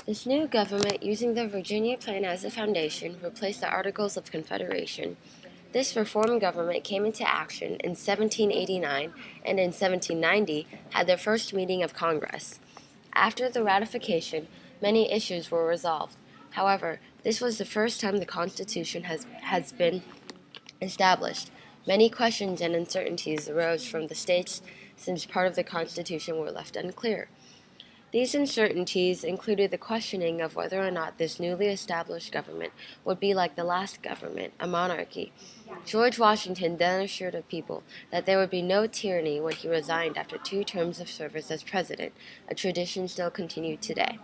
This new government, using the Virginia Plan as the foundation, replaced the Articles of Confederation. This reform government came into action in 1789 and in 1790 had their first meeting of Congress. After the ratification, many issues were resolved. However, this was the first time the Constitution has been established. Many questions and uncertainties arose from the states since part of the Constitution were left unclear. These uncertainties included the questioning of whether or not this newly established government would be like the last government, a monarchy. George Washington then assured the people that there would be no tyranny when he resigned after 2 terms of service as president, a tradition still continued today.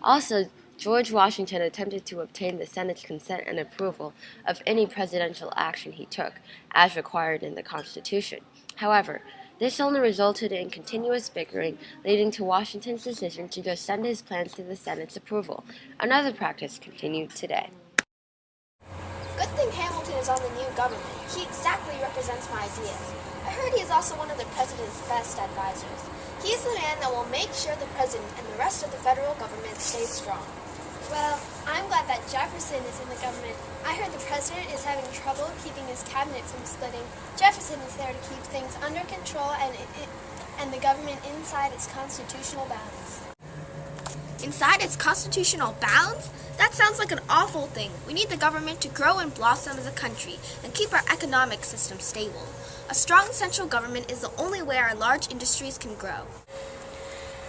Also, George Washington attempted to obtain the Senate's consent and approval of any presidential action he took, as required in the Constitution. However, this only resulted in continuous bickering, leading to Washington's decision to just send his plans to the Senate's approval. Another practice continued today. Good thing Hamilton is on the new government. He exactly represents my ideas. I heard he is also one of the president's best advisors. He is the man that will make sure the president and the rest of the federal government stay strong. Well, I'm glad that Jefferson is in the government. I heard the president is having trouble keeping his cabinet from splitting. Jefferson is there to keep things under control and the government inside its constitutional bounds. Inside its constitutional bounds? That sounds like an awful thing. We need the government to grow and blossom as a country and keep our economic system stable. A strong central government is the only way our large industries can grow.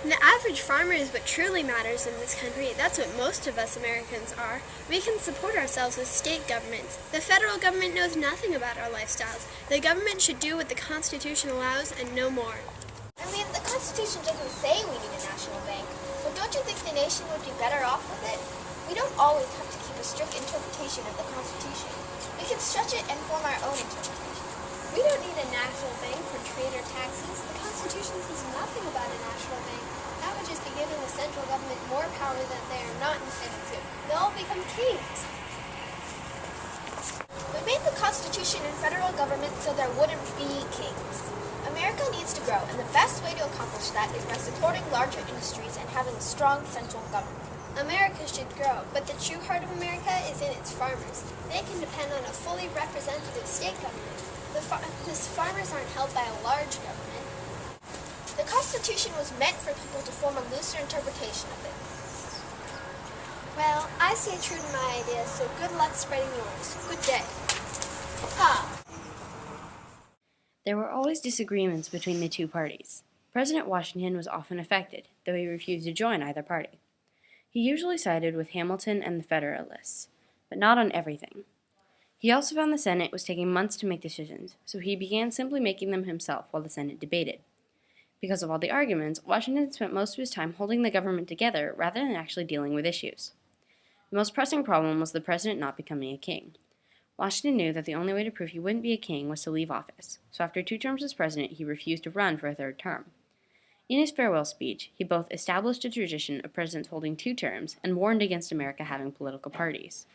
And the average farmer is what truly matters in this country. That's what most of us Americans are. We can support ourselves with state governments. The federal government knows nothing about our lifestyles. The government should do what the Constitution allows and no more. I mean, the Constitution doesn't say we need a national bank, but don't you think the nation would be better off with it? We don't always have to keep a strict interpretation of the Constitution. We can stretch it and form our own interpretation. We don't need a national bank for trade or taxes. The Constitution says nothing about a national bank. That would just be giving the central government more power that they are not entitled to. They'll become kings. We made the Constitution and federal government so there wouldn't be kings. America needs to grow, and the best way to accomplish that is by supporting larger industries and having a strong central government. America should grow, but the true heart of America is in its farmers. They can depend on a fully representative state government. The farmers aren't held by a large government. The Constitution was meant for people to form a looser interpretation of it. Well, I stay true to my ideas, so good luck spreading yours. Good day. Ha! There were always disagreements between the two parties. President Washington was often affected, though he refused to join either party. He usually sided with Hamilton and the Federalists, but not on everything. He also found the Senate was taking months to make decisions, so he began simply making them himself while the Senate debated. Because of all the arguments, Washington spent most of his time holding the government together rather than actually dealing with issues. The most pressing problem was the president not becoming a king. Washington knew that the only way to prove he wouldn't be a king was to leave office, so after 2 terms as president, he refused to run for a 3rd term. In his farewell speech, he both established a tradition of presidents holding 2 terms and warned against America having political parties.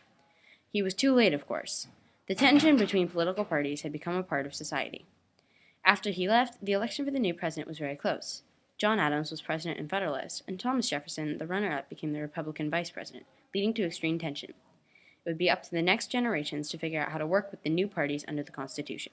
He was too late, of course. The tension between political parties had become a part of society. After he left, the election for the new president was very close. John Adams was president and Federalist, and Thomas Jefferson, the runner-up, became the Republican vice president, leading to extreme tension. It would be up to the next generations to figure out how to work with the new parties under the Constitution.